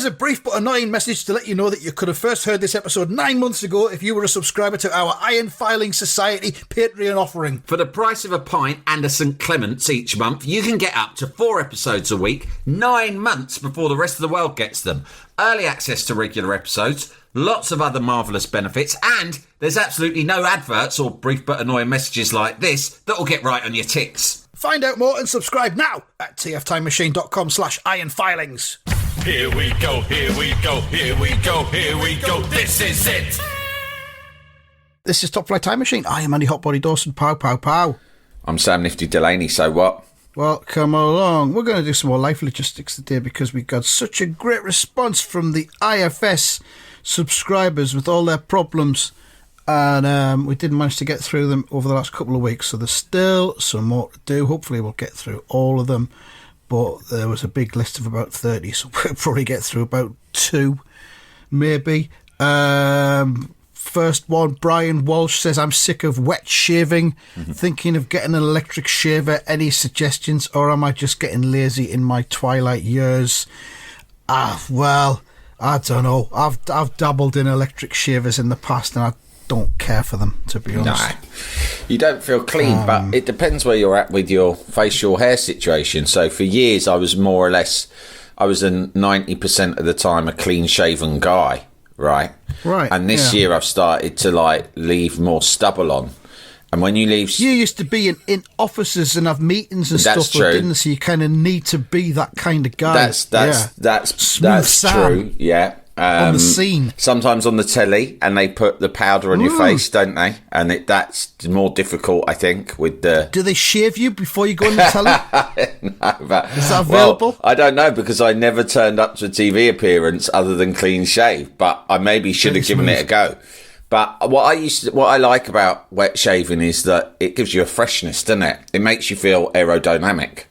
Here's a brief but annoying message to let you know that you could have first heard this episode 9 months ago if you were a subscriber to our Iron Filing Society Patreon offering. For the price of a pint and a St Clement's each month, you can get up to 4 episodes a week, 9 months before the rest of the world gets them. Early access to regular episodes, lots of other marvellous benefits, and there's absolutely no adverts or brief but annoying messages like this that will get right on your ticks. Find out more and subscribe now at tftimemachine.com/ironfilings. Here we go, here we go, here we go, here we go, this is it! This is Top Flight Time Machine. I am Andy Hotbody Dawson. Pow, pow, pow. I'm Sam Nifty Delaney, so what? Well, come along. We're going to do some more life logistics today because we got such a great response from the IFS subscribers with all their problems, and we didn't manage to get through them over the last couple of weeks, so there's still some more to do. Hopefully we'll get through all of them, but there was a big list of about 30, so we'll probably get through about 2 maybe. First one, Brian Walsh says, I'm sick of wet shaving, thinking of getting an electric shaver. Any suggestions, or am I just getting lazy in my twilight years? Well, I don't know. I've dabbled in electric shavers in the past and I don't care for them, to be honest. No, you don't feel clean, but it depends where you're at with your facial hair situation. So for years I was more or less, I was 90% of the time a clean shaven guy. Right. And this year I've started to leave more stubble on. And when you leave, you used to be in offices and have meetings and that's stuff, true. Didn't you? So you kind of need to be that kind of guy. That's Sam true. Yeah. On the scene. Sometimes on the telly, and they put the powder on your face, don't they? And that's more difficult, I think, with the... Do they shave you before you go on the telly? No, but, is that available? Well, I don't know, because I never turned up to a TV appearance other than clean shave, but I maybe should have given it a go. But what I like about wet shaving is that it gives you a freshness, doesn't it? It makes you feel aerodynamic,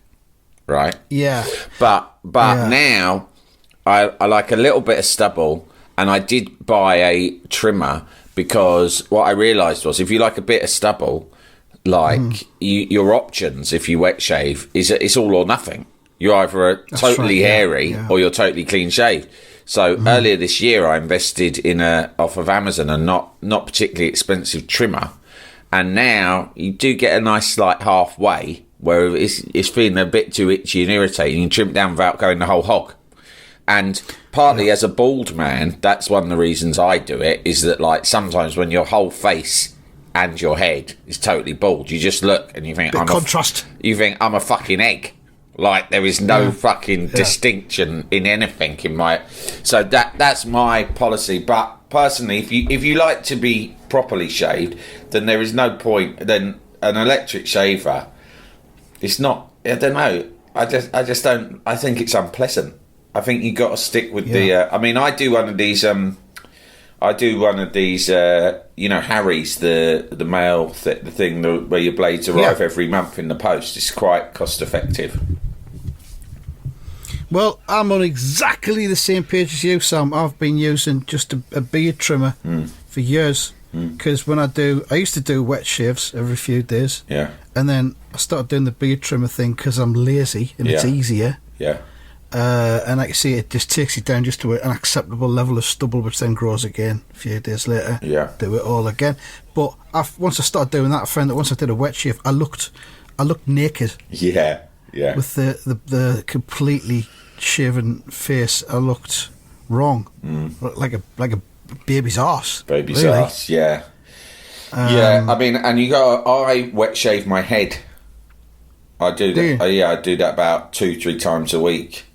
right? Yeah. But now... I like a little bit of stubble, and I did buy a trimmer because what I realised was if you like a bit of stubble, your options if you wet shave is it's all or nothing. You're either totally hairy or you're totally clean shaved. So earlier this year I invested in off of Amazon a not particularly expensive trimmer, and now you do get a nice halfway where it's feeling a bit too itchy and irritating. You can trim it down without going the whole hog. And partly as a bald man, that's one of the reasons I do it, is that sometimes when your whole face and your head is totally bald, you just look and you think you think I'm a fucking egg. There is no fucking distinction in anything in my. So that's my policy. But personally, if you like to be properly shaved, then there is no point. Then an electric shaver, it's not. I don't know. I just don't. I think it's unpleasant. I think you got to stick with the. I do one of these. Harry's the mail the thing where your blades arrive every month in the post. It's quite cost effective. Well, I'm on exactly the same page as you, Sam. I've been using just a beard trimmer for years because I used to do wet shaves every few days. Yeah. And then I started doing the beard trimmer thing because I'm lazy and it's easier. Yeah. And like you see, it just takes you down just to an acceptable level of stubble, which then grows again a few days later. Yeah. Do it all again. But once I started doing that, I found that once I did a wet shave, I looked naked. Yeah. Yeah. With the completely shaven face, I looked wrong, like a baby's arse. Baby's arse. Yeah. And I wet shave my head. I do that. I do that about 2-3 times a week.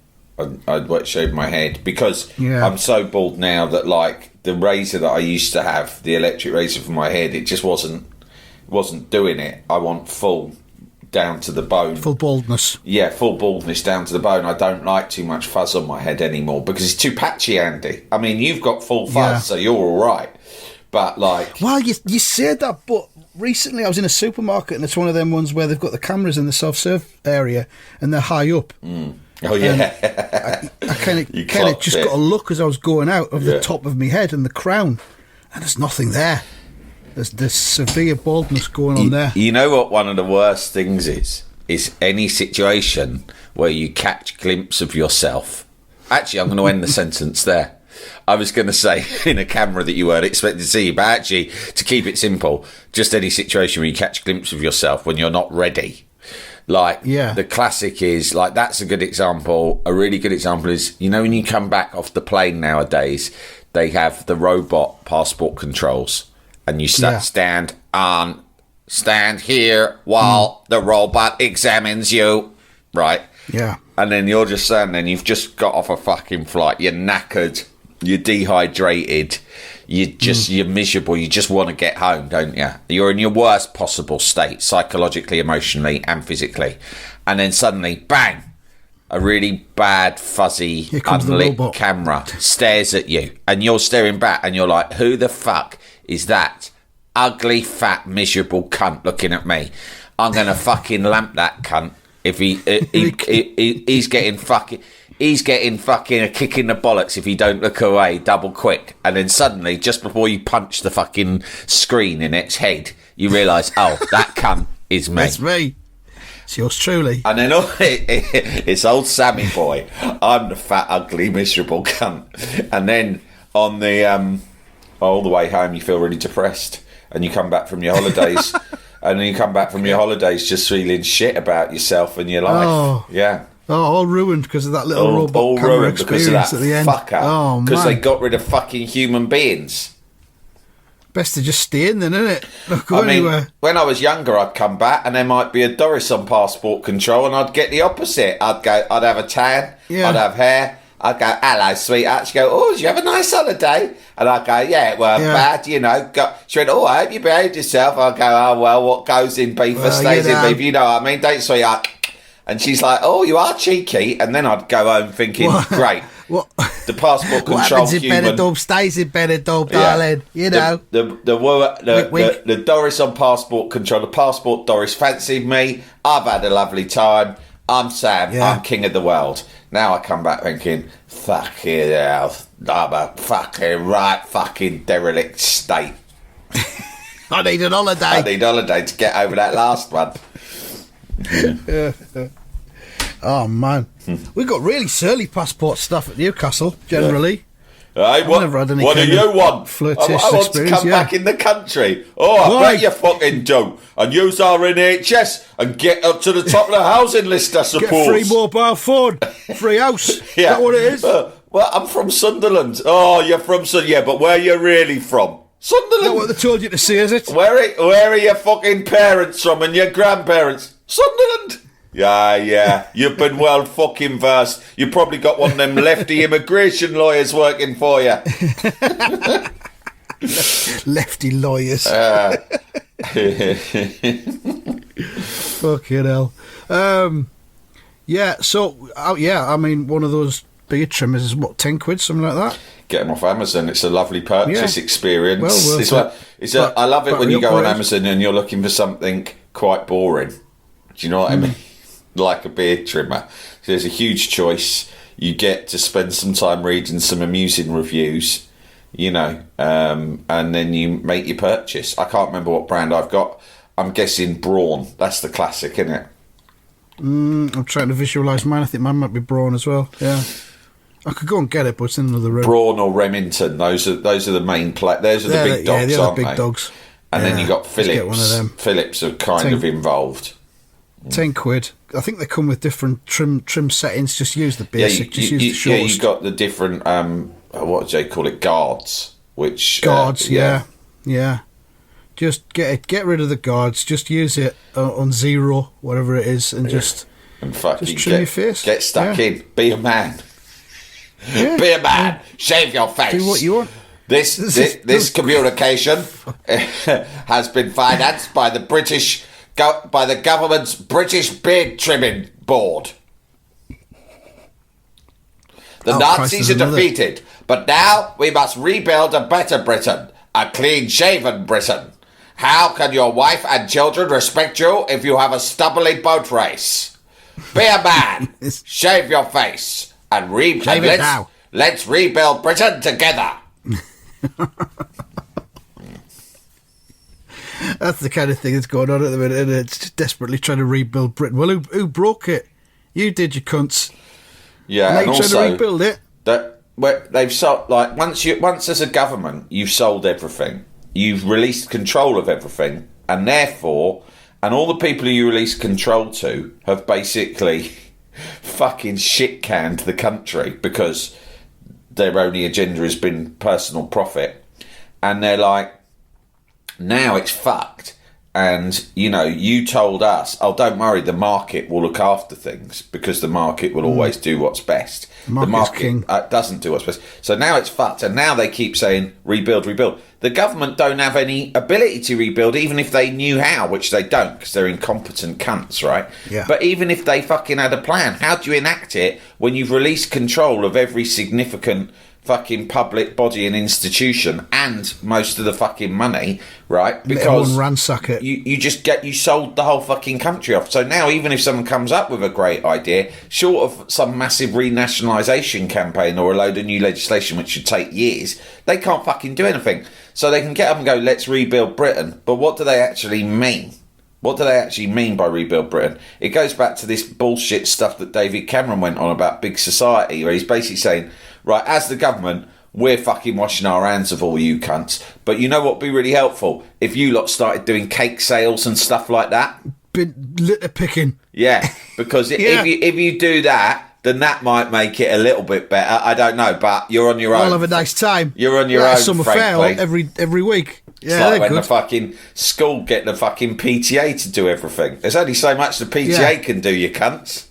I'd wet shave my head because I'm so bald now that the razor that I used to have, the electric razor for my head, it just wasn't doing it. I want full down to the bone. Full baldness. Yeah, full baldness down to the bone. I don't like too much fuzz on my head anymore because it's too patchy, Andy. I mean, you've got full fuzz, so you're all right. But well, you said that, but recently I was in a supermarket and it's one of them ones where they've got the cameras in the self-serve area and they're high up. Oh yeah. I kind of just got a look as I was going out of the top of my head and the crown, and there's nothing there. There's severe baldness going on there. You know what one of the worst things is any situation where you catch a glimpse of yourself Actually, I'm going to end the sentence there. I was going to say, in a camera that you weren't expecting to see, but actually, to keep it simple, just any situation where you catch a glimpse of yourself when you're not ready. Like, the classic is, like, that's a good example. A really good example is, you know, when you come back off the plane nowadays, they have the robot passport controls, and you stand here while the robot examines you, right? Yeah. And then you're just standing there and you've just got off a fucking flight. You're knackered. You're dehydrated. You're miserable. You just want to get home, don't you? You're in your worst possible state, psychologically, emotionally, and physically. And then suddenly, bang, a really bad, fuzzy, unlit camera stares at you. And you're staring back and you're like, who the fuck is that ugly, fat, miserable cunt looking at me? I'm going to fucking lamp that cunt. If he's getting fucking a kick in the bollocks if he don't look away double quick. And then suddenly, just before you punch the fucking screen in its head, you realise, oh, that cunt is me. That's me. It's yours truly. And then it's old Sammy boy. I'm the fat, ugly, miserable cunt. And then on the all the way home, you feel really depressed, and you come back from your holidays. And then you come back from your holidays just feeling shit about yourself and your life. Oh. Yeah. Oh, all ruined because of that little robot camera experience at the end. Fucker. Oh, man. Because they got rid of fucking human beings. Best to just stay in then, isn't it? Not go anywhere. When I was younger, I'd come back and there might be a Doris on passport control, and I'd get the opposite. I'd have a tan, I'd have hair. I'd go, hello, sweetheart. She'd go, oh, did you have a nice holiday? And I'd go, yeah, it weren't bad, you know. She went, oh, I hope you behaved yourself. I'd go, oh, well, what goes in beef stays in beef. You know what I mean? Don't sweetheart. And she's like, oh, you are cheeky. And then I'd go home thinking, great. What? The passport control what happens in human. Benidorm stays in Benidorm, darling. You know. The Doris on passport control, the passport Doris fancied me. I've had a lovely time. I'm Sam. I'm king of the world. Now I come back thinking, fucking hell, I'm a fucking derelict state. I need a holiday to get over that last one. Oh, man. We got really surly passport stuff at Newcastle, generally. Hey, what do you want? I want to come back in the country. Oh, I bet you fucking do. And use our NHS and get up to the top of the housing list, I suppose. Get free mobile phone, free house. Is that what it is? Well, I'm from Sunderland. Oh, you're from Sunderland. Yeah, but where are you really from? Sunderland. Is that what they told you to say, is it? Where are your fucking parents from and your grandparents? Sunderland. Yeah. You've been well fucking versed. You probably got one of them lefty immigration lawyers working for you. Lefty lawyers. Fucking hell. I mean, one of those beard trimmers is what, 10 quid, something like that? Get them off Amazon. It's a lovely purchase experience. Well worth I love it when you go on Amazon and you're looking for something quite boring. Do you know what I mean? Like a beard trimmer. So there's a huge choice. You get to spend some time reading some amusing reviews, you know, and then you make your purchase. I can't remember what brand I've got. I'm guessing Braun. That's the classic, isn't it? I'm trying to visualise mine. I think mine might be Braun as well. Yeah. I could go and get it, but it's in another room. Braun or Remington. Those are the main those are the big dogs, they're aren't the they? big dogs. And then you got Philips. Get one of them. Philips are kind of involved. 10 quid. I think they come with different trim settings. Just use the basic. Use the shortest. Yeah, you got the different. What do they call it? Guards. Guards. Yeah. Just get rid of the guards. Just use it on 0, whatever it is, and just fucking trim your face. Get stuck in. Be a man. Yeah. Be a man. Shave your face. Do what you want. This communication has been financed by the government's British Beard Trimming Board. The Nazis are defeated, but now we must rebuild a better Britain, a clean-shaven Britain. How can your wife and children respect you if you have a stubbly boat race? Be a man, shave your face, and let's rebuild Britain together. That's the kind of thing that's going on at the minute, and it's desperately trying to rebuild Britain. Well, who broke it? You did, you cunts. Yeah, And and they trying also to rebuild it. that where they've sold, like, once as a government you've sold everything, you've released control of everything, and therefore, and all the people who you release control to have basically fucking shit canned the country because their only agenda has been personal profit, and they're like, now it's fucked. And, you know, you told us, oh, don't worry, the market will look after things because the market will always do what's best. The market king. doesn't do what's best. So now it's fucked. And now they keep saying, rebuild, rebuild. The government don't have any ability to rebuild, even if they knew how, which they don't because they're incompetent cunts, right? Yeah. But even if they fucking had a plan, how do you enact it when you've released control of every significant fucking public body and institution and most of the fucking money, right? Because everyone ransack it. you sold the whole fucking country off. So now even if someone comes up with a great idea, short of some massive renationalisation campaign or a load of new legislation which should take years, they can't fucking do anything. So they can get up and go, let's rebuild Britain. But what do they actually mean? What do they actually mean by rebuild Britain? It goes back to this bullshit stuff that David Cameron went on about big society, where he's basically saying, right, as the government, we're fucking washing our hands of all you cunts. But you know what would be really helpful? If you lot started doing cake sales and stuff like that. Bit litter picking. Yeah, because Yeah. if you do that, then that might make it a little bit better. I don't know, but you're on your own. I'll have a nice time. You're on your Like own, summer frankly. fair every week. It's Yeah, like they're when the good. fucking school get the fucking PTA to do everything. There's only so much the PTA Yeah. can do, you cunts.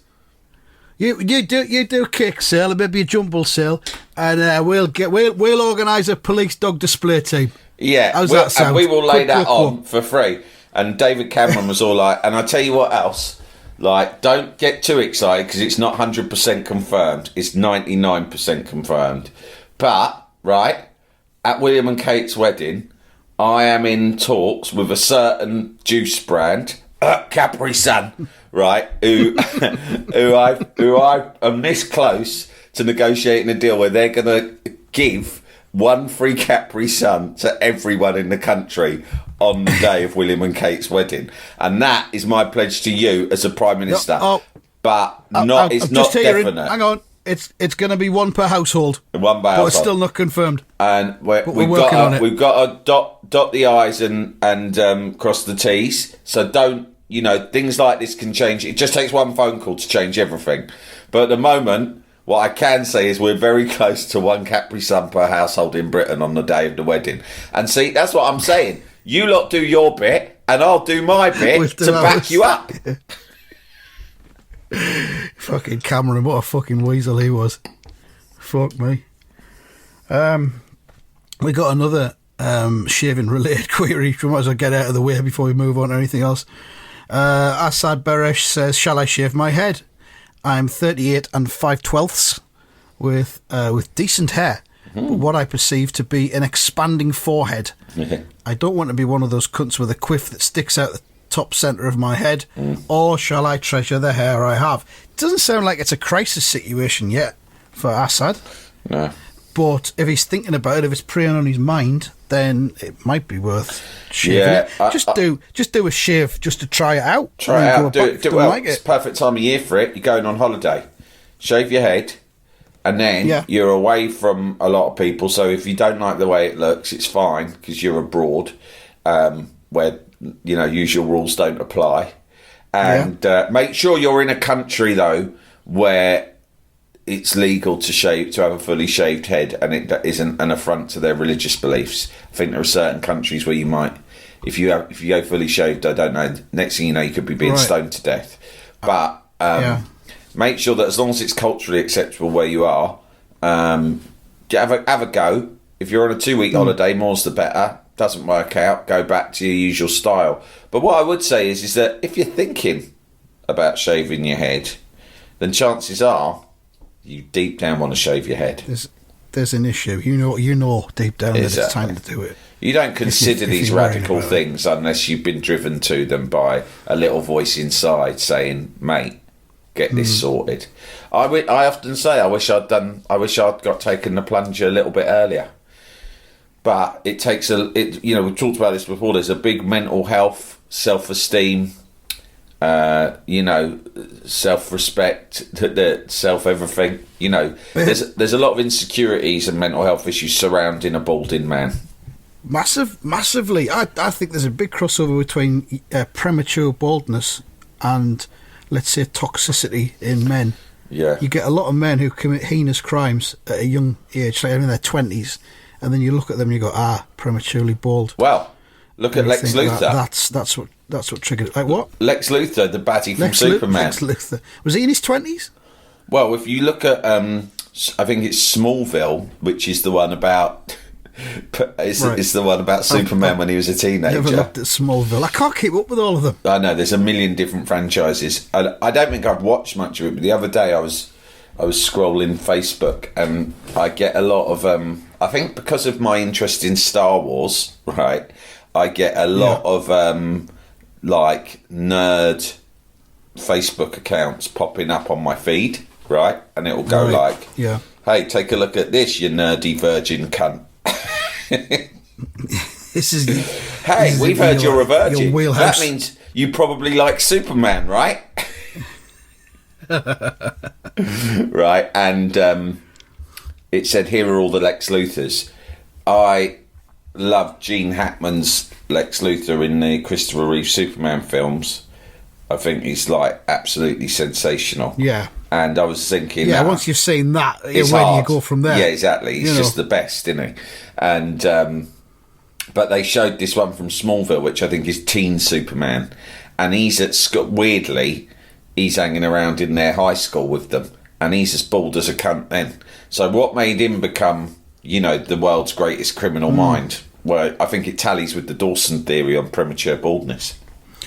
You do a cake sale, maybe a jumble sale, and we'll organise a police dog display team. Yeah, How's that sound? and we will lay Quick that on one. for free. And David Cameron was all like, and I tell you what else, like, don't get too excited because it's not 100% confirmed. It's 99% confirmed. But, right, at William and Kate's wedding, I am in talks with a certain juice brand, Capri Sun, right, who I am this close to negotiating a deal where they're going to give one free Capri Sun to everyone in the country on the day of William and Kate's wedding, and that is my pledge to you as a Prime Minister. But it's not definite. Hang on, it's going to be one per household. One by but it's household. still not confirmed. And we're working on it. We've got to dot the I's and cross the T's. So don't, things like this can change. It just takes one phone call to change everything. But at the moment, what I can say is we're very close to one Capri Sun per household in Britain on the day of the wedding. And see, that's what I'm saying. You lot do your bit, and I'll do my bit to back you up. Fucking Cameron, what a fucking weasel he was. Fuck me. We got another shaving related query. We might as well get out of the way before we move on to anything else. Assad Beresh says, shall I shave my head? I'm 38 and 5/12 with decent hair, but what I perceive to be an expanding forehead. I don't want to be one of those cunts with a quiff that sticks out the top centre of my head, or shall I treasure the hair I have? It doesn't sound like it's a crisis situation yet for Assad. No. But if he's thinking about it, if it's preying on his mind, then it might be worth shaving Yeah, it. Just do a shave just to try it out. Try it out. Do Don't it well. like It's it. perfect time of year for it. You're going on holiday. Shave your head, and then you're away from a lot of people. So if you don't like the way it looks, it's fine because you're abroad, where usual rules don't apply. And make sure you're in a country though where it's legal to have a fully shaved head, and it isn't an affront to their religious beliefs. I think there are certain countries where you might, if you go fully shaved, I don't know. Next thing you know, you could be being stoned to death. But make sure that as long as it's culturally acceptable where you are, have a go. If you're on a 2-week holiday, more's the better. Doesn't work out, go back to your usual style. But what I would say is that if you're thinking about shaving your head, then chances are you deep down want to shave your head. There's an issue. You know deep down that it's time to do it. You don't consider if these you're worried radical about things unless you've been driven to them by a little voice inside saying, "Mate, get this sorted." I often say I wish I'd got taken the plunge a little bit earlier. But it takes we've talked about this before. There's a big mental health, self-esteem you know, self-respect, the self-everything. You know, there's a lot of insecurities and mental health issues surrounding a balding man. Massively. I think there's a big crossover between premature baldness and, let's say, toxicity in men. Yeah. You get a lot of men who commit heinous crimes at a young age, like in their 20s, and then you look at them and you go, prematurely bald. Well, look at Lex Luthor. That's what triggered it. Like what? Lex Luthor, the baddie from Superman. Lex Luthor. Was he in his 20s? Well, if you look at, I think it's Smallville, which is the one about... It's the one about Superman when he was a teenager. Never looked at Smallville. I can't keep up with all of them. I know, there's a million different franchises. I don't think I've watched much of it, but the other day I was scrolling Facebook and I get a lot of... I think because of my interest in Star Wars, right, I get a lot of like nerd Facebook accounts popping up on my feed, right? And it will go like, hey, take a look at this, you nerdy virgin cunt. We've heard you're a virgin. That means you probably like Superman, right? Right, and it said, here are all the Lex Luthors. I love Gene Hackman's Lex Luthor in the Christopher Reeve Superman films. I think he's like absolutely sensational. Yeah. And I was thinking... Yeah, once you've seen that, where do you go from there? Yeah, exactly. He's just the best, isn't he? And but they showed this one from Smallville, which I think is teen Superman. And he's at weirdly, he's hanging around in their high school with them. And he's as bald as a cunt then. So what made him become, you know, the world's greatest criminal mind? Well, I think it tallies with the Dawson theory on premature baldness.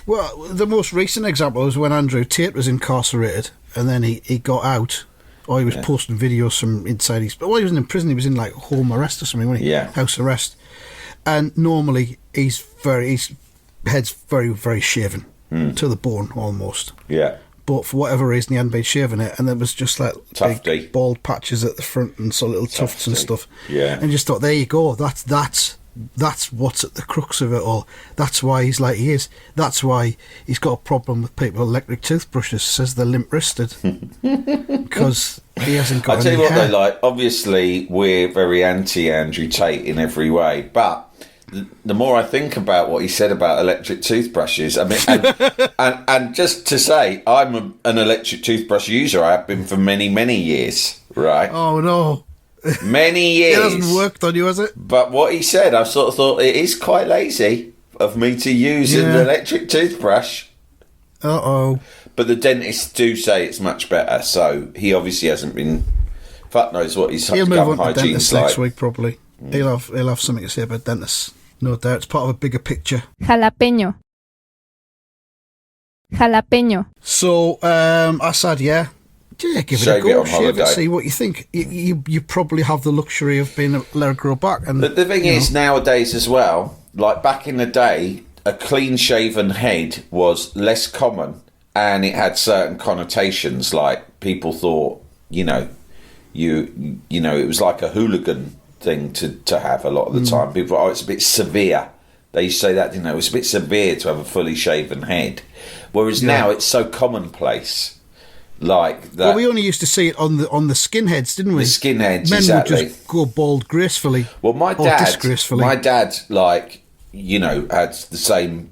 Well, the most recent example was when Andrew Tate was incarcerated and then he got out, or he was posting videos from inside his... Well, he wasn't in prison, he was in like home arrest or something, wasn't he? Yeah. House arrest. And normally his head's very, very shaven, to the bone almost. Yeah. But for whatever reason he hadn't been shaving it, and there was just like big bald patches at the front and so little tufts and stuff. Yeah. And just thought, there you go, that's what's at the crux of it all. That's why he's like he is. That's why he's got a problem with people with electric toothbrushes, says they're limp-wristed. Because he hasn't got any hair. I tell you what though, like, obviously we're very anti-Andrew Tate in every way, but the more I think about what he said about electric toothbrushes, I mean, and just to say, I'm an electric toothbrush user. I have been for many, many years, right? Oh no. Many years. It hasn't worked on you, has it? But what he said, I sort of thought it is quite lazy of me to use an electric toothbrush. Uh-oh. But the dentists do say it's much better, so he obviously hasn't been... Fuck knows what his He'll move on to dentists next week, probably. He'll have something to say about dentists. No doubt. It's part of a bigger picture. Jalapeño. So, I said, give it a go, shave it, see what you think. You probably have the luxury of being able to let it grow back. And the thing is, nowadays as well, like back in the day, a clean-shaven head was less common, and it had certain connotations. Like people thought, you know, it was like a hooligan thing to have a lot of the time. People, it's a bit severe. They used to say that, didn't they? It was a bit severe to have a fully shaven head, whereas now it's so commonplace. Like that. Well, we only used to see it on the skinheads, didn't we? The skinheads, men exactly. would just go bald gracefully. Well, my dad, like, you know, had the same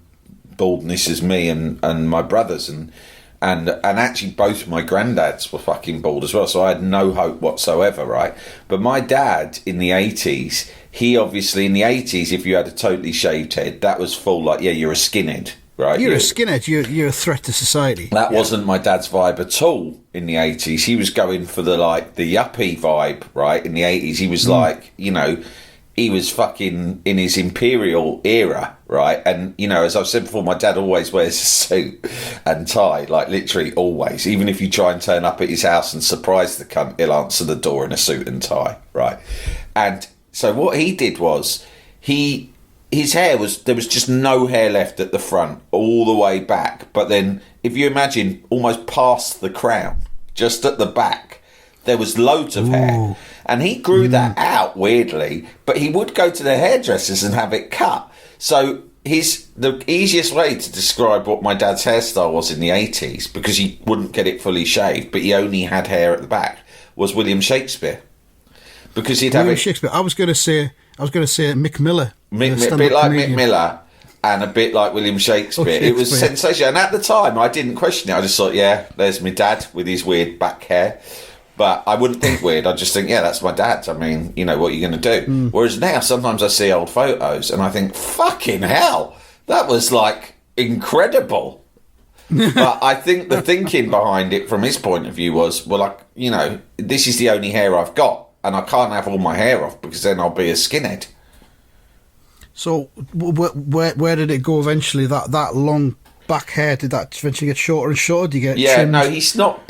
baldness as me and my brothers, and actually both my granddads were fucking bald as well. So I had no hope whatsoever, right? But my dad in the 80s, he obviously in the 80s, if you had a totally shaved head, that was full like, you're a skinhead. Right, you're a skinhead. You're a threat to society. That wasn't my dad's vibe at all in the 80s. He was going for the yuppie vibe, right? In the 80s, he was like, you know, he was fucking in his imperial era, right? And, you know, as I've said before, my dad always wears a suit and tie, like literally always. Even if you try and turn up at his house and surprise the cunt, he'll answer the door in a suit and tie, right? And so what he did was his hair there was just no hair left at the front, all the way back. But then, if you imagine, almost past the crown, just at the back, there was loads of hair. And he grew that out, weirdly, but he would go to the hairdressers and have it cut. So the easiest way to describe what my dad's hairstyle was in the 80s, because he wouldn't get it fully shaved, but he only had hair at the back, was William Shakespeare. Because he'd have William it. Shakespeare. I was going to say Mick Miller. A bit like Mick Miller and a bit like William Shakespeare. It was sensational. And at the time, I didn't question it. I just thought, yeah, there's my dad with his weird back hair. But I wouldn't think weird. I'd just think, yeah, that's my dad. I mean, you know, what are you going to do? Whereas now, sometimes I see old photos and I think, fucking hell, that was like incredible. But I think the thinking behind it from his point of view was, well, like, you know, this is the only hair I've got and I can't have all my hair off because then I'll be a skinhead. So where did it go eventually? That long back hair, did that eventually get shorter and shorter? Did you get trimmed? No,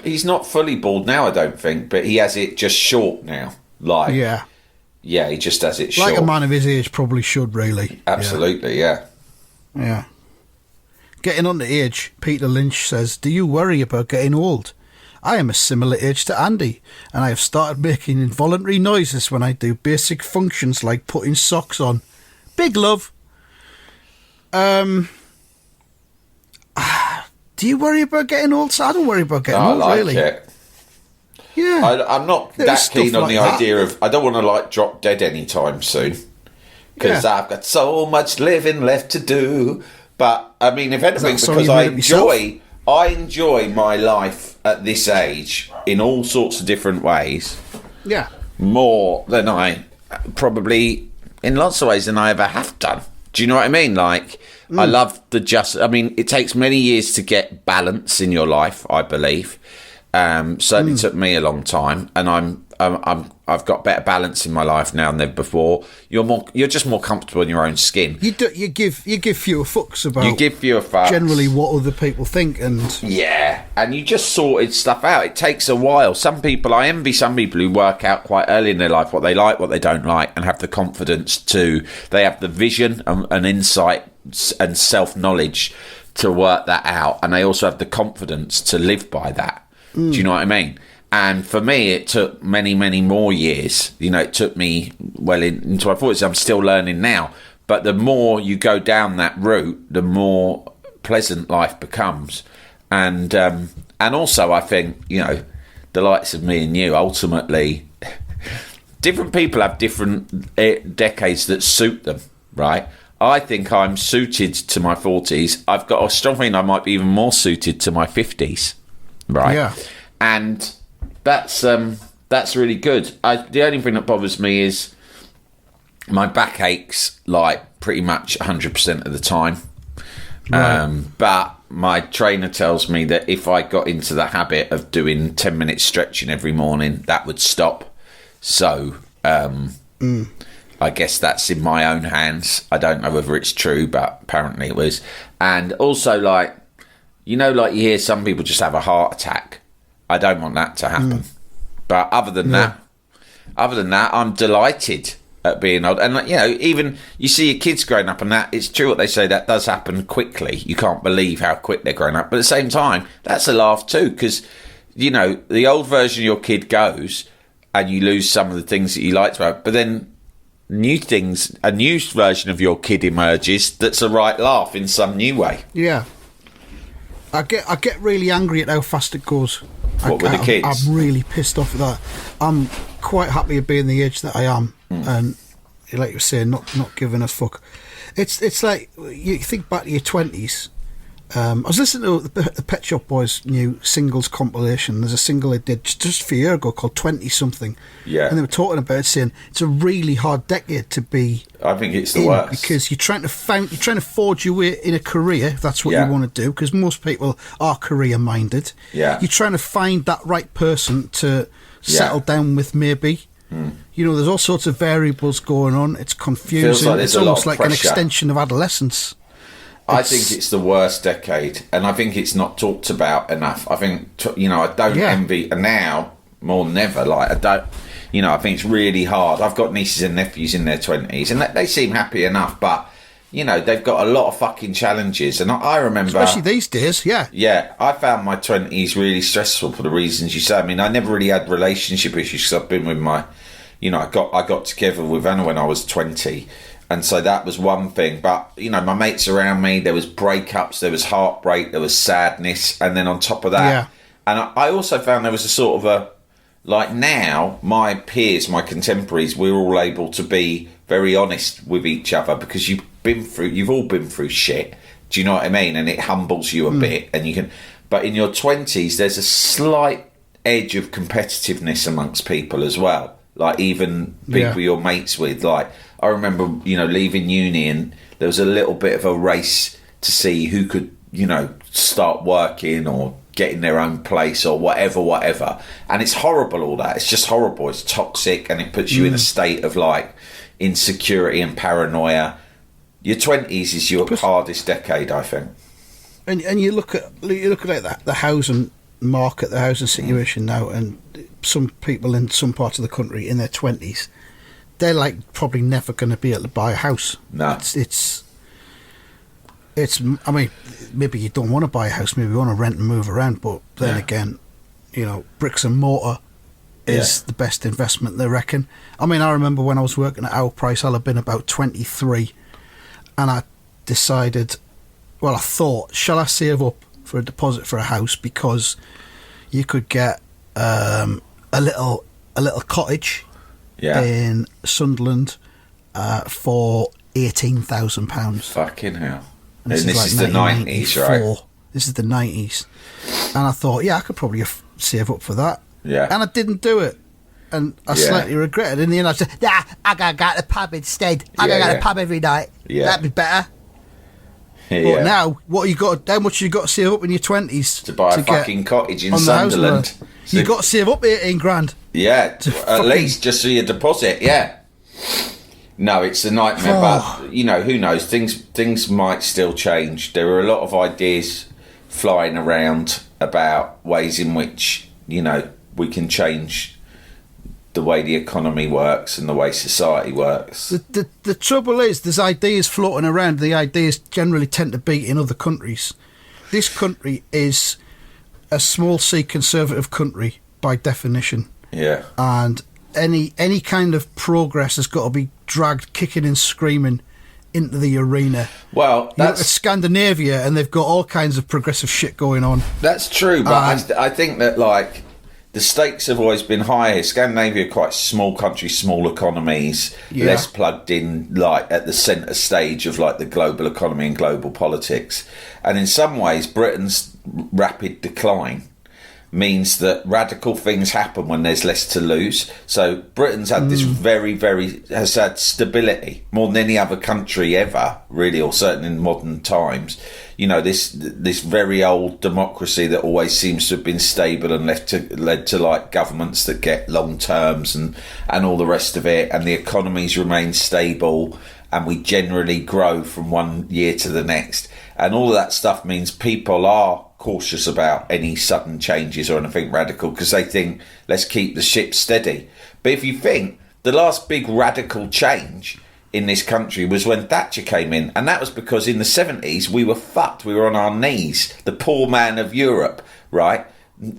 he's not fully bald now, I don't think, but he has it just short now. Like, yeah, he just has it short. Like a man of his age probably should, really. Absolutely, yeah. Getting on to age, Peter Lynch says, do you worry about getting old? I am a similar age to Andy, and I have started making involuntary noises when I do basic functions like putting socks on. Big love. Do you worry about getting old? So I don't worry about getting old, really. It. Yeah. I'm not that keen on the idea of... I don't want to, like, drop dead anytime soon. Because I've got so much living left to do. But, I mean, if anything, because I enjoy my life at this age in all sorts of different ways. Yeah. More than I... Probably, in lots of ways, than I ever have done. Do you know what I mean? Like... I love I mean, it takes many years to get balance in your life, I believe. Certainly took me a long time, and I've got better balance in my life now than before. You're just more comfortable in your own skin. You give fewer fucks about. You give fewer fucks. Generally, what other people think, and and you just sorted stuff out. It takes a while. I envy some people who work out quite early in their life what they like, what they don't like, and have the confidence they have the vision and insight and self-knowledge to work that out, and they also have the confidence to live by that. Do you know what I mean? And for me, it took many, many more years. You know, it took me well into my 40s. I'm still learning now. But the more you go down that route, the more pleasant life becomes. And also, I think, you know, the likes of me and you, ultimately, different people have different decades that suit them, right? I think I'm suited to my 40s. I've got a strong feeling I might be even more suited to my 50s, right? Yeah. And that's really good. The only thing that bothers me is my back aches like pretty much 100% of the time. Right. But my trainer tells me that if I got into the habit of doing 10 minutes stretching every morning, that would stop. So I guess that's in my own hands. I don't know whether it's true, but apparently it was. And also, like, you know, like you hear some people just have a heart attack. I don't want that to happen. But other than that, I'm delighted at being old. And, you know, even you see your kids growing up and that, it's true what they say, that does happen quickly. You can't believe how quick they're growing up. But at the same time, that's a laugh too, because, you know, the old version of your kid goes and you lose some of the things that you liked about. But then a new version of your kid emerges that's a right laugh in some new way. Yeah. I get really angry at how fast it goes. What with the kids? I'm really pissed off at that. I'm quite happy at being the age that I am, and like you were saying, not giving a fuck. It's like you think back to your 20s. I was listening to the Pet Shop Boys' new singles compilation. There's a single they did just a year ago called 20 something. Yeah. And they were talking about it, saying it's a really hard decade to be. I think it's the worst, because you're trying to forge your way in a career, if that's what you want to do, because most people are career minded. Yeah. You're trying to find that right person to settle down with, maybe. You know, there's all sorts of variables going on. It's confusing. It's almost like an extension of adolescence. I think it's the worst decade, and I think it's not talked about enough. I think, you know, I don't envy now more than ever. Like, I don't, you know, I think it's really hard. I've got nieces and nephews in their 20s, and they seem happy enough, but, you know, they've got a lot of fucking challenges. And I remember, especially these days, yeah, I found my 20s really stressful for the reasons you say. I mean, I never really had relationship issues because I've been with my, you know, I got together with Anna when I was 20. And so that was one thing. But, you know, my mates around me, there was breakups, there was heartbreak, there was sadness. And then on top of that, Yeah. and I also found there was a sort of a, like now, my peers, my contemporaries, we're all able to be very honest with each other because you've all been through shit. Do you know what I mean? And it humbles you a bit. And you can, but in your 20s, there's a slight edge of competitiveness amongst people as well. Like even people you're mates with, like, I remember, you know, leaving uni and there was a little bit of a race to see who could, you know, start working or get in their own place or whatever. And it's horrible, all that. It's just horrible. It's toxic and it puts you in a state of like insecurity and paranoia. Your 20s is your hardest decade, I think. And you look at like the housing market, the housing situation now, and some people in some parts of the country in their 20s, they're like probably never going to be able to buy a house. No. It's I mean, maybe you don't want to buy a house, maybe you want to rent and move around, but then again, you know, bricks and mortar is the best investment, they reckon. I mean, I remember when I was working at Our Price, I'll have been about 23, and I decided, well, I thought, shall I save up for a deposit for a house, because you could get a little cottage in Sunderland for £18,000. Fucking hell. And this like is the 90s, right? This is the 90s. And I thought, I could probably save up for that. Yeah. And I didn't do it. And I slightly regretted it. In the end, I said, I gotta go to the pub instead. I gotta go to the pub every night. Yeah. That'd be better. Yeah. But now, how much you got to save up in your 20s to buy a fucking cottage in Sunderland? You got to save up 18 grand. Yeah, at least just for your deposit. Yeah. No, it's a nightmare. But you know, who knows? Things might still change. There are a lot of ideas flying around about ways in which, you know, we can change the way the economy works and the way society works. The trouble is, there's ideas floating around. The ideas generally tend to be in other countries. This country is a small C conservative country by definition. Yeah. And any kind of progress has got to be dragged kicking and screaming into the arena. Well, you look at Scandinavia and they've got all kinds of progressive shit going on. That's true, but I think that, like, the stakes have always been higher. Scandinavia, quite small countries, small economies, less plugged in, like at the centre stage of like the global economy and global politics. And in some ways, Britain's rapid decline means that radical things happen when there's less to lose. So Britain's had this has had stability more than any other country ever, really, or certainly in modern times. You know, this very old democracy that always seems to have been stable and led to like governments that get long terms and all the rest of it, and the economies remain stable, and we generally grow from one year to the next, and all of that stuff means people are cautious about any sudden changes or anything radical, because they think, let's keep the ship steady. But if you think, the last big radical change in this country was when Thatcher came in, and that was because in the 70s we were fucked. We were on our knees, the poor man of Europe, right?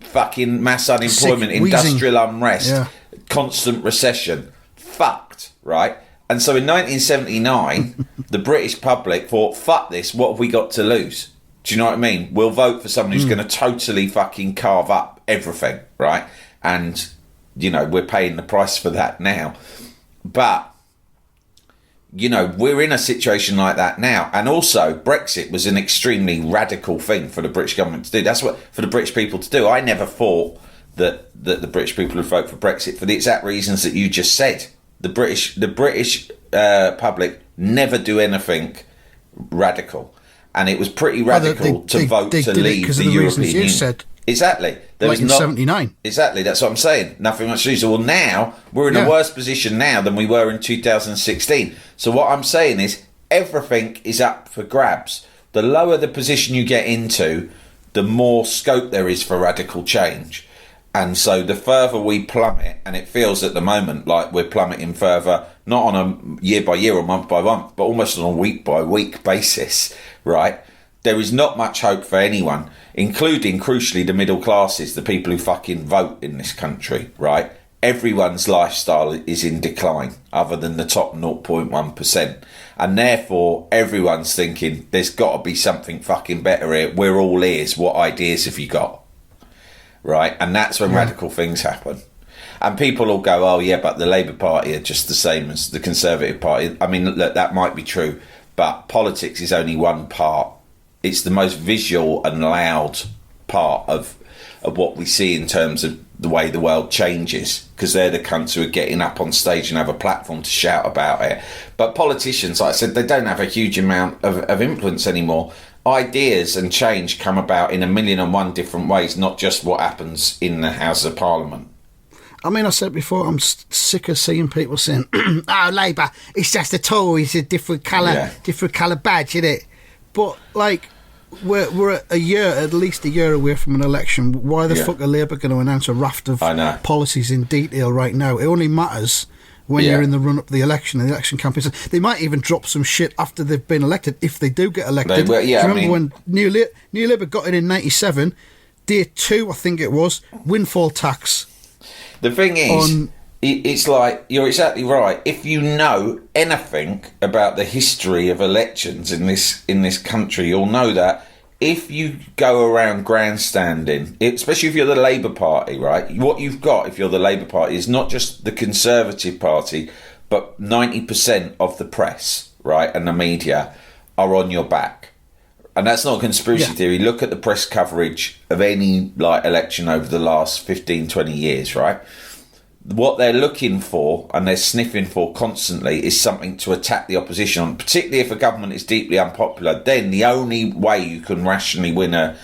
Fucking mass unemployment, industrial unrest, constant recession, fucked, right? And so in 1979 the British public thought, fuck this, what have we got to lose? Do you know what I mean? We'll vote for someone who's going to totally fucking carve up everything, right? And, you know, we're paying the price for that now. But, you know, we're in a situation like that now. And also, Brexit was an extremely radical thing for the British government to do. That's what, for the British people to do. I never thought that the British people would vote for Brexit for the exact reasons that you just said. The British public never do anything radical. And it was pretty radical to vote to leave the European Union. Said, exactly. There like was in 79. Exactly, that's what I'm saying. Nothing much to lose. Well, now, we're in a worse position now than we were in 2016. So what I'm saying is, everything is up for grabs. The lower the position you get into, the more scope there is for radical change. And so the further we plummet, and it feels at the moment like we're plummeting further, not on a year by year or month by month, but almost on a week by week basis, right? There is not much hope for anyone, including, crucially, the middle classes, the people who fucking vote in this country, right? everyone's lifestyle is in decline other than the top 0.1%. And therefore, everyone's thinking, there's got to be something fucking better here. We're all ears. What ideas have you got? Right? And that's when radical things happen. And people will go, oh, yeah, but the Labour Party are just the same as the Conservative Party. I mean, look, that might be true, but politics is only one part. It's the most visual and loud part of what we see in terms of the way the world changes, because they're the cunts who are getting up on stage and have a platform to shout about it. But politicians, like I said, they don't have a huge amount of influence anymore. Ideas and change come about in 1,000,001 different ways, not just what happens in the House of Parliament. I mean, I said before, I'm sick of seeing people saying, "Oh, Labour, it's just a Tories, a different colour badge, isn't it?" But like, we're at least a year away from an election. Why the fuck are Labour going to announce a raft of policies in detail right now? It only matters when you're in the run up to the election and the election campaign. They might even drop some shit after they've been elected, if they do get elected. They will, yeah, remember when New Labour got in 97, day 2, I think it was, windfall tax. The thing is, it's like, you're exactly right. If you know anything about the history of elections in this country, you'll know that if you go around grandstanding, especially if you're the Labour Party, right? What you've got, if you're the Labour Party, is not just the Conservative Party, but 90% of the press, right, and the media are on your back. And that's not a conspiracy theory. Look at the press coverage of any election over the last 15, 20 years, right? What they're looking for and they're sniffing for constantly is something to attack the opposition on, particularly if a government is deeply unpopular. Then the only way you can rationally win a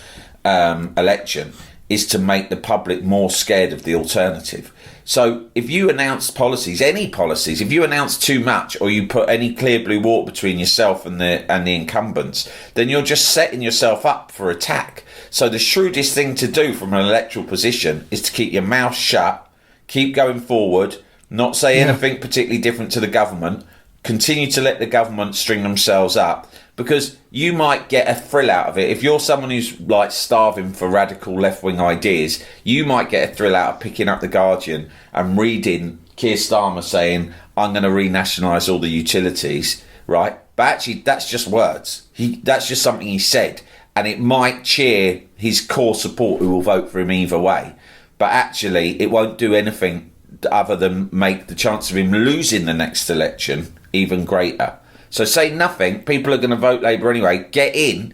election is to make the public more scared of the alternative. So if you announce policies, any policies, if you announce too much or you put any clear blue water between yourself and the incumbents, then you're just setting yourself up for attack. So the shrewdest thing to do from an electoral position is to keep your mouth shut, keep going forward, not say anything particularly different to the government, continue to let the government string themselves up, because you might get a thrill out of it. If you're someone who's starving for radical left-wing ideas, you might get a thrill out of picking up The Guardian and reading Keir Starmer saying, I'm going to renationalise all the utilities, right? But actually, that's just words. That's just something he said. And it might cheer his core support who will vote for him either way. But actually, it won't do anything other than make the chance of him losing the next election even greater. So say nothing, people are going to vote Labour anyway, get in,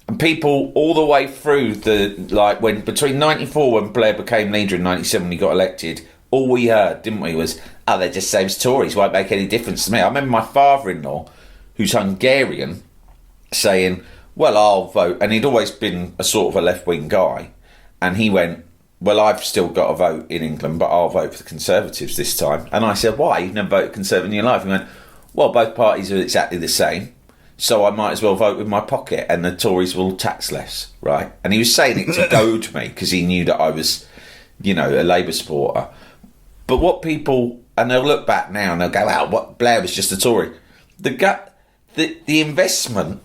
and people all the way through when between 94 when Blair became leader and 97 when he got elected, all we heard, didn't we, was, oh, they're just same as Tories, won't make any difference to me. I remember my father-in-law, who's Hungarian, saying, well, I'll vote, and he'd always been a sort of a left-wing guy, and he went, well, I've still got a vote in England, but I'll vote for the Conservatives this time. And I said, why? You've never voted Conservative in your life? He went, well, both parties are exactly the same, so I might as well vote with my pocket and the Tories will tax less, right? And he was saying it to goad me because he knew that I was, a Labour supporter. But what people, and they'll look back now and they'll go, what, Blair was just a Tory. The investment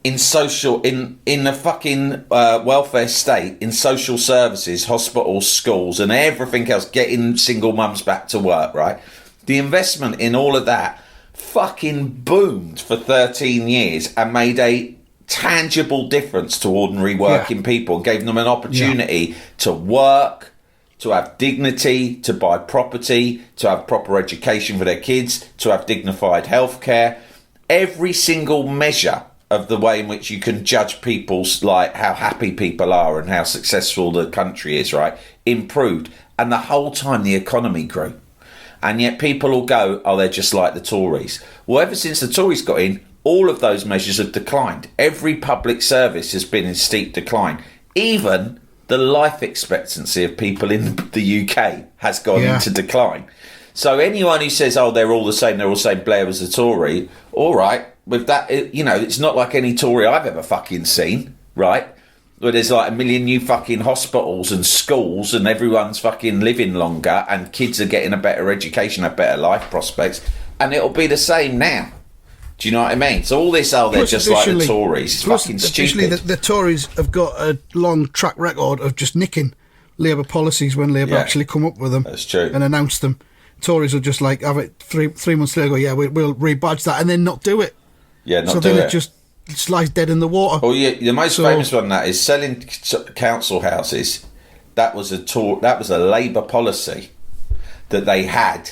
in the fucking welfare state, in social services, hospitals, schools and everything else, getting single mums back to work, right? The investment in all of that fucking boomed for 13 years and made a tangible difference to ordinary working people and gave them an opportunity to work, to have dignity, to buy property, to have proper education for their kids, to have dignified healthcare. Every single measure of the way in which you can judge people's, how happy people are and how successful the country is, right, improved. And the whole time the economy grew. And yet people will go, oh, they're just like the Tories. Well, ever since the Tories got in, all of those measures have declined. Every public service has been in steep decline. Even the life expectancy of people in the UK has gone into decline. So anyone who says, oh, they're all the same, Blair was a Tory, all right, with that, it's not like any Tory I've ever fucking seen, right? Where there's 1 million new fucking hospitals and schools and everyone's fucking living longer and kids are getting a better education, a better life prospects. And it'll be the same now. Do you know what I mean? So all this, they're just like the Tories. It's fucking stupid. The Tories have got a long track record of just nicking Labour policies when Labour Yeah. actually come up with them. That's true. And announce them. Tories will just like have it three months later. Go, yeah, we'll rebadge that, and then not do it. Yeah, not so do then it. it just lies dead in the water. Oh yeah, the most So- famous one that is selling council houses. That was a Labour policy that they had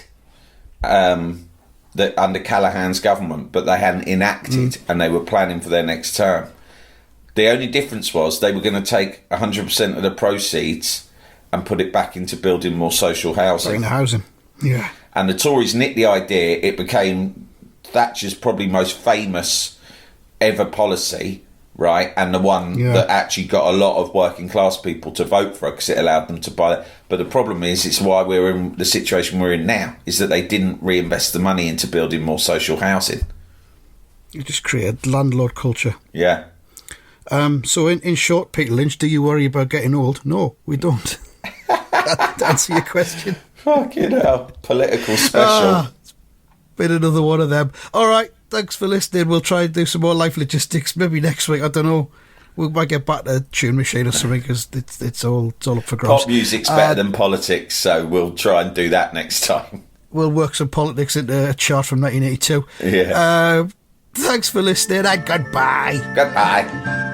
that under Callaghan's government, but they hadn't enacted, and they were planning for their next term. The only difference was they were going to take 100% of the proceeds and put it back into building more social housing. In the housing. Yeah. And the Tories nicked the idea. It became Thatcher's probably most famous ever policy, right? And the one that actually got a lot of working class people to vote for it because it allowed them to buy it. But the problem is, it's why we're in the situation we're in now, is that they didn't reinvest the money into building more social housing. You just create landlord culture. Yeah. So in short, Peter Lynch, do you worry about getting old? No, we don't. To answer your question. Fucking hell. Political special. Been another one of them. All right, thanks for listening. We'll try and do some more life logistics maybe next week. I don't know. We might get back to Tune Machine or something because it's all up for grabs. Pop music's better than politics, so we'll try and do that next time. We'll work some politics into a chart from 1982. Yeah. Thanks for listening and goodbye. Goodbye.